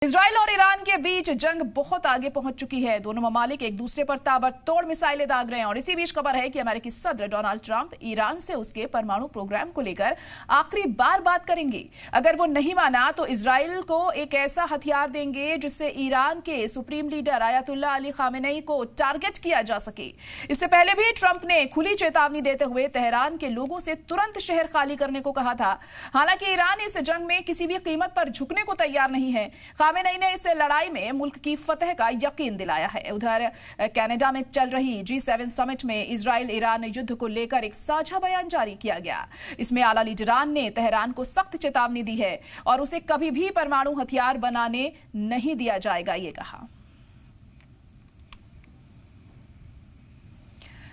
Israel और Iran के बीच जंग बहुत आगे पहुंच चुकी है। दोनों ममालिक एक दूसरे पर ताबड़तोड़ मिसाइलें दाग रहे हैं और इसी बीच खबर है कि अमेरिकी सदर डोनाल्ड ट्रंप ईरान से उसके परमाणु प्रोग्राम को लेकर आखिरी बार बात करेंगे। अगर वो नहीं माना तो इजराइल को एक ऐसा हथियार देंगे जिससे ईरान के supreme leader Ayatollah Ali Khamenei को टारगेट किया जा सके। इससे पहले भी ट्रंप ने खुली चेतावनी देते हुए तेहरान के लोगों से तुरंत शहर खाली करने को कहा था। हालांकि ईरान इस जंग में किसी भी कीमत पर झुकने को तैयार नहीं है। खामेनेई ने इस लड़ाई में मुल्क की फतह का यकीन दिलाया है। उधर कनाडा में चल रही G7 समिट में इजराइल ईरान युद्ध को लेकर एक साझा बयान जारी किया गया। इसमें आला लीडरान ने तेहरान को सख्त चेतावनी दी है और उसे कभी भी परमाणु हथियार बनाने नहीं दिया जाएगा, ये कहा।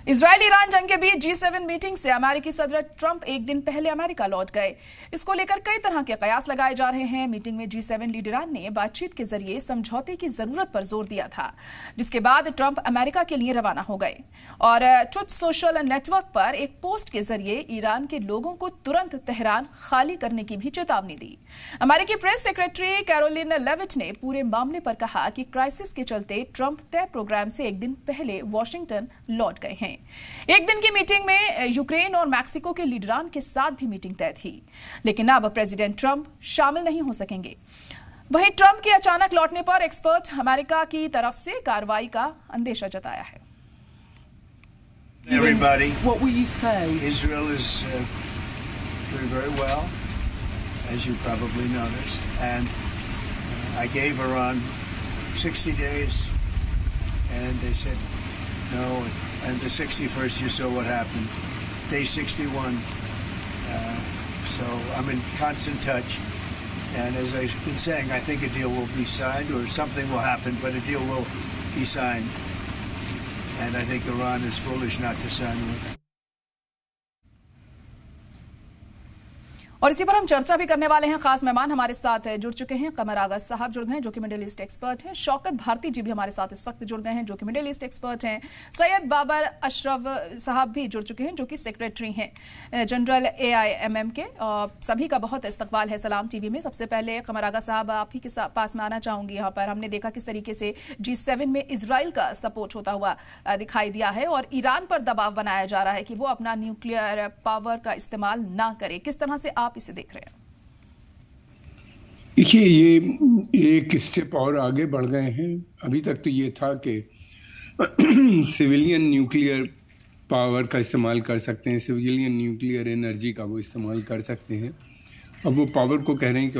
इजराइल ईरान जंग के बीच G7 मीटिंग से अमेरिकी सदर ट्रंप एक दिन पहले अमेरिका लौट गए। इसको लेकर कई तरह के कयास लगाए जा रहे हैं। मीटिंग में G7 लीडरान ने बातचीत के जरिए समझौते की जरूरत पर जोर दिया था, जिसके बाद ट्रंप अमेरिका के लिए रवाना हो गए और ट्रुथ सोशल नेटवर्क पर एक पोस्ट के जरिए ईरान के लोगों को तुरंत तेहरान खाली करने की भी चेतावनी दी। अमेरिकी प्रेस सेक्रेटरी कैरोलिन लेविट ने पूरे मामले पर कहा कि क्राइसिस के चलते ट्रंप तय प्रोग्राम से एक दिन पहले वॉशिंगटन लौट गए हैं। एक दिन की मीटिंग में यूक्रेन और मैक्सिको के लीडरान के साथ भी मीटिंग तय थी, लेकिन अब प्रेसिडेंट ट्रंप शामिल नहीं हो सकेंगे। वहीं ट्रंप के अचानक लौटने पर एक्सपर्ट अमेरिका की तरफ से कार्रवाई का अंदेशा जताया है। Everybody, what will you say? Israel is doing very well, as you probably noticed, and I gave Iran 60 days, and they said no. And the 61st, you saw what happened. Day 61. So I'm in constant touch. And as I've been saying, I think a deal will be signed, or something will happen, but a deal will be signed. And I think Iran is foolish not to sign one. और इसी पर हम चर्चा भी करने वाले हैं। खास मेहमान हमारे साथ जुड़ चुके हैं। कमर आगा साहब जुड़ गए हैं, जो कि मिडिल ईस्ट एक्सपर्ट हैं। शौकत भारती जी भी हमारे साथ इस वक्त जुड़ गए हैं, जो कि मिडिल ईस्ट एक्सपर्ट हैं। सैयद बाबर अशरफ साहब भी जुड़ चुके हैं, जो कि सेक्रेटरी हैं जनरल AIMM के। सभी का बहुत इस्तकबाल है सलाम टीवी में। सबसे पहले कमर आगा साहब, आप ही के पास में आना चाहूंगी। यहाँ पर हमने देखा किस तरीके से G7 में इजराइल का सपोर्ट होता हुआ दिखाई दिया है और ईरान पर दबाव बनाया जा रहा है कि वो अपना न्यूक्लियर पावर का इस्तेमाल ना करे। किस तरह से आप इसे देख रहे हैं? देखिए, ये एक स्टेप और आगे बढ़ गए हैं। अभी तक तो ये था कि सिविलियन न्यूक्लियर पावर का इस्तेमाल कर सकते हैं, सिविलियन न्यूक्लियर एनर्जी का वो इस्तेमाल कर सकते हैं। अब वो पावर को कह रहे हैं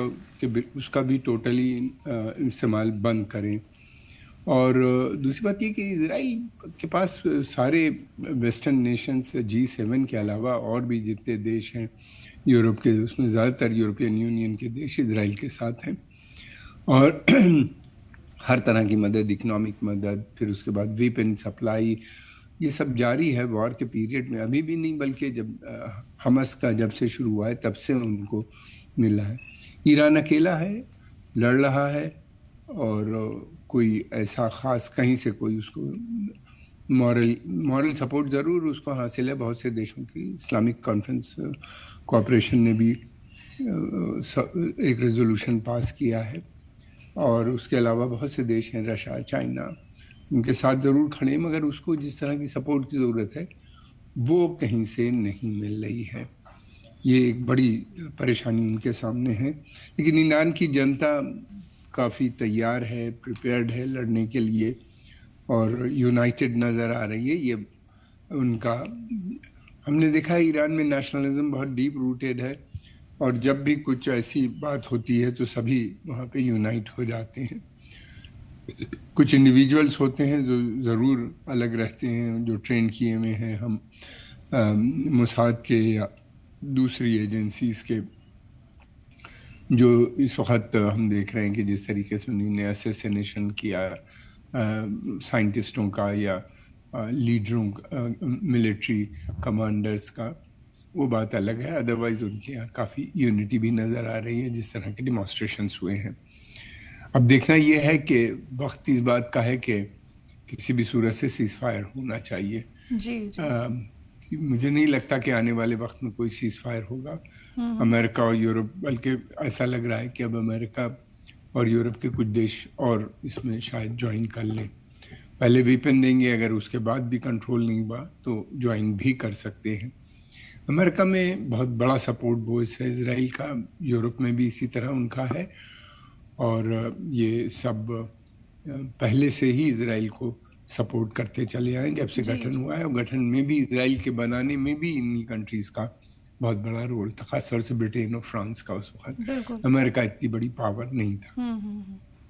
कि उसका भी टोटली इस्तेमाल बंद करें। और दूसरी बात ये कि इजराइल के पास सारे वेस्टर्न नेशंस G7 के अलावा और भी जितने देश हैं यूरोप के, उसमें ज़्यादातर यूरोपियन यूनियन के देश इजराइल के साथ हैं और हर तरह की मदद, इकोनॉमिक मदद, फिर उसके बाद वेपन सप्लाई, ये सब जारी है वॉर के पीरियड में। अभी भी नहीं, बल्कि जब हमस का जब से शुरू हुआ है तब से उनको मिला है। ईरान अकेला है, लड़ रहा है और कोई ऐसा ख़ास कहीं से कोई उसको मॉरल सपोर्ट ज़रूर उसको हासिल है। बहुत से देशों की इस्लामिक कॉन्फ्रेंस कोऑपरेशन ने भी एक रेजोल्यूशन पास किया है और उसके अलावा बहुत से देश हैं, रशिया, चाइना, उनके साथ ज़रूर खड़े हैं, मगर उसको जिस तरह की सपोर्ट की ज़रूरत है वो कहीं से नहीं मिल रही है। ये एक बड़ी परेशानी उनके सामने है। लेकिन ईरान की जनता काफ़ी तैयार है, प्रिपेयर्ड है लड़ने के लिए और यूनाइटेड नज़र आ रही है। ये उनका, हमने देखा है ईरान में नेशनलिज्म बहुत डीप रूटेड है और जब भी कुछ ऐसी बात होती है तो सभी वहाँ पे यूनाइट हो जाते हैं। कुछ इंडिविजुअल्स होते हैं जो ज़रूर अलग रहते हैं, जो ट्रेन किए हुए हैं, हम मोसाद के या दूसरी एजेंसीज़ के, जो इस वक्त हम देख रहे हैं कि जिस तरीके से उन्होंने असैसिनेशन किया साइंटिस्टों का या लीडरों, मिलिट्री कमांडर्स का, वो बात अलग है। अदरवाइज उनके यहाँ काफ़ी यूनिटी भी नज़र आ रही है जिस तरह के डिमॉन्स्ट्रेशंस हुए हैं। अब देखना ये है कि वक्त इस बात का है कि किसी भी सूरत से सीज़ फायर होना चाहिए। जी। मुझे नहीं लगता कि आने वाले वक्त में कोई सीज़ फायर होगा। अमेरिका और यूरोप, बल्कि ऐसा लग रहा है कि अब अमेरिका और यूरोप के कुछ देश और इसमें शायद ज्वाइन कर लें। पहले वेपन देंगे, अगर उसके बाद भी कंट्रोल नहीं हुआ तो ज्वाइन भी कर सकते हैं। अमेरिका में बहुत बड़ा सपोर्ट वॉइस है इजराइल का, यूरोप में भी इसी तरह उनका है, और ये सब पहले से ही इजराइल को सपोर्ट करते चले आए जब से गठन हुआ है। और गठन में भी इजराइल के बनाने में भी इन्हीं कंट्रीज का बहुत बड़ा रोल था, खासतौर से ब्रिटेन और फ्रांस का उस वक्त। अमेरिका इतनी बड़ी पावर नहीं था।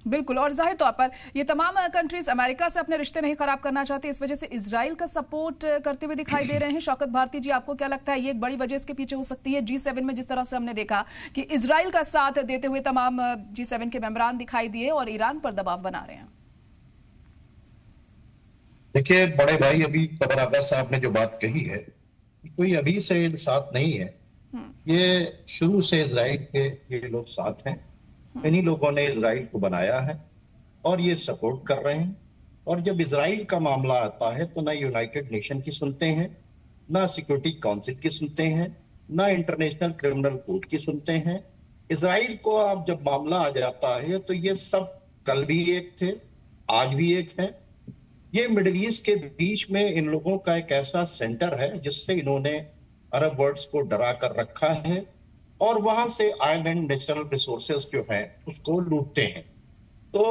बिल्कुल, और जाहिर तौर पर ये तमाम कंट्रीज अमेरिका से अपने रिश्ते नहीं खराब करना चाहते, इस वजह से इजराइल का सपोर्ट करते हुए दिखाई दे रहे हैं। शौकत भारती जी, आपको क्या लगता है ये एक बड़ी वजह इसके पीछे हो सकती है? G7 में जिस तरह से हमने देखा कि इजराइल का साथ देते हुए तमाम G7 के मेंबरान दिखाई दिए और ईरान पर दबाव बना रहे हैं। देखिए बड़े भाई, अभी कमर अब्बास साहब ने जो बात कही है, कोई अभी से साथ नहीं है, ये शुरू से इजराइल के ये लोग साथ हैं। इन्हीं लोगों ने इजराइल को बनाया है और ये सपोर्ट कर रहे हैं। और जब इजराइल का मामला आता है तो ना यूनाइटेड नेशन की सुनते हैं, ना सिक्योरिटी काउंसिल की सुनते हैं, ना इंटरनेशनल क्रिमिनल कोर्ट की सुनते हैं। इजराइल को अब जब मामला आ जाता है तो ये सब कल भी एक थे, आज भी एक है। ये मिडिल ईस्ट के बीच में इन लोगों का एक ऐसा सेंटर है जिससे इन्होंने अरब वर्ल्ड्स को डरा कर रखा है और वहां से आयरलैंड नेचुरल रिसोर्सेज जो हैं उसको लूटते हैं। तो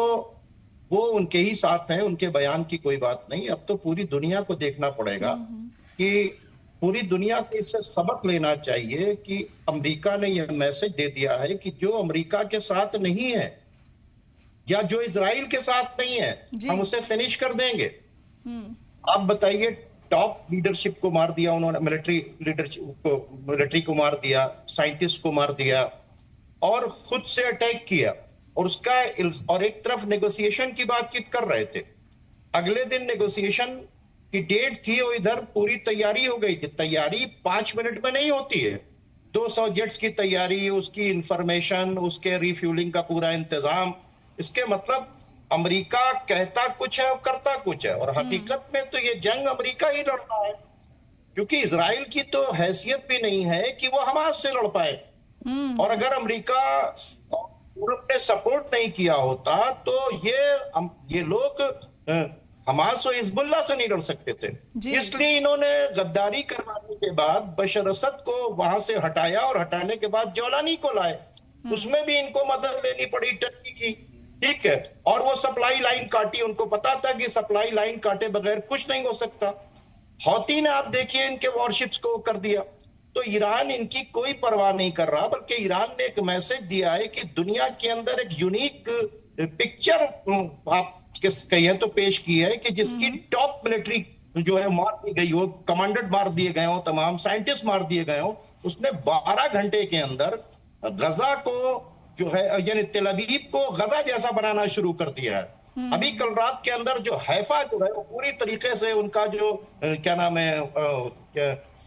वो उनके ही साथ है, उनके बयान की कोई बात नहीं। अब तो पूरी दुनिया को देखना पड़ेगा कि पूरी दुनिया को इससे सबक लेना चाहिए कि अमेरिका ने यह मैसेज दे दिया है कि जो अमेरिका के साथ नहीं है या जो इजराइल के साथ नहीं है हम उसे फिनिश कर देंगे। आप बताइए, टॉप लीडरशिप को मार दिया उन्होंने, मिलिट्री को मार दिया, साइंटिस्ट को मार दिया और खुद से अटैक किया और उसका, और एक तरफ नेगोशिएशन की बातचीत कर रहे थे। अगले दिन नेगोशिएशन की डेट थी और इधर पूरी तैयारी हो गई थी। तैयारी 5 मिनट में नहीं होती है। 200 जेट्स की तैयारी, उसकी इंफॉर्मेशन, उसके रिफ्यूलिंग का पूरा इंतजाम। इसके मतलब अमेरिका कहता कुछ है और करता कुछ है, और हकीकत में तो ये जंग अमेरिका ही लड़ रहा है, क्योंकि इजराइल की तो हैसियत भी नहीं है कि वो हमास से लड़ पाए। और अगर अमेरिका यूरोप ने सपोर्ट नहीं किया होता तो ये लोग हमास और हिजबुल्लाह से नहीं लड़ सकते थे। इसलिए इन्होंने गद्दारी करवाने के बाद बशर असद को वहां से हटाया और हटाने के बाद जौलानी को लाए। उसमें भी इनको मदद लेनी पड़ी टर्की की, ठीक है। और वो सप्लाई लाइन काटी, उनको पता था कि सप्लाई लाइन काटे बगैर कुछ नहीं हो सकता। हौती ने आप देखिए इनके वॉरशिप्स को कर दिया। तो ईरान इनकी कोई परवाह नहीं कर रहा, बल्कि ईरान ने एक मैसेज दिया है कि दुनिया के अंदर एक यूनिक पिक्चर आप कहिए तो पेश की है कि जिसकी टॉप मिलिट्री जो है मार दी गई हो, कमांडेंट मार दिए गए हो, तमाम साइंटिस्ट मार दिए गए हो। उसने 12 घंटे के अंदर गजा को जो है, यानी तेल अवीव को गजा जैसा बनाना शुरू कर दिया है। अभी कल रात के अंदर जो हैफा जो है वो पूरी तरीके से उनका जो क्या नाम है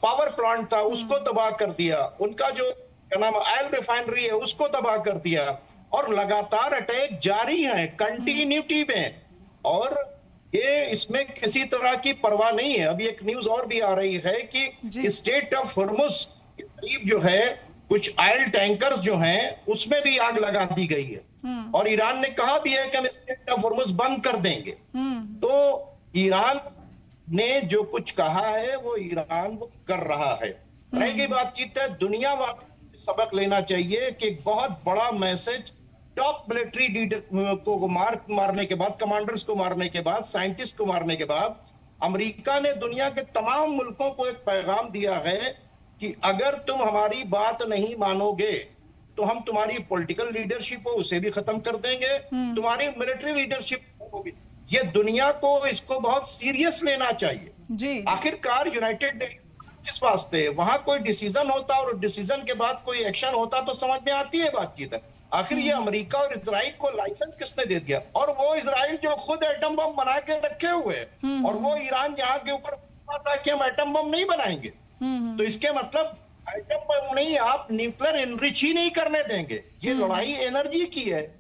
पावर प्लांट था उसको तबाह कर दिया। उनका जो क्या नाम ऑयल रिफाइनरी है उसको तबाह कर दिया। और लगातार अटैक जारी है कंटिन्यूटी में, और ये इसमें किसी तरह की परवाह नहीं है। अभी एक न्यूज और भी आ रही है कि स्टेट ऑफ हॉर्मुज के करीब जो है कुछ ऑयल टैंकर्स जो हैं उसमें भी आग लगा दी गई है, और ईरान ने कहा भी है कि हम स्टेट ऑफ हॉर्मुज बंद कर देंगे। तो ईरान ने जो कुछ कहा है वो ईरान वो कर रहा है। रहेगी बातचीत है, दुनिया वालों सबक लेना चाहिए कि बहुत बड़ा मैसेज टॉप मिलिट्री लीडर को मारने के बाद, कमांडर्स को मारने के बाद, साइंटिस्ट को मारने के बाद अमेरिका ने दुनिया के तमाम मुल्कों को एक पैगाम दिया है कि अगर तुम हमारी बात नहीं मानोगे तो हम तुम्हारी पॉलिटिकल लीडरशिप हो उसे भी खत्म कर देंगे, तुम्हारी मिलिट्री लीडरशिप को भी। ये दुनिया को इसको बहुत सीरियस लेना चाहिए। आखिरकार यूनाइटेड नेशन किस वास्ते, वहां कोई डिसीजन होता और डिसीजन के बाद कोई एक्शन होता तो समझ में आती है बातचीत है। आखिर ये अमेरिका और इजराइल को लाइसेंस किसने दे दिया? और वो इजराइल जो खुद एटम बम बना के रखे हुए है, और वो ईरान जहां के ऊपर था कि हम एटम बम नहीं बनाएंगे। तो इसके मतलब एटम बम नहीं, आप न्यूक्लियर एनरिच ही नहीं करने देंगे। ये लड़ाई एनर्जी की है।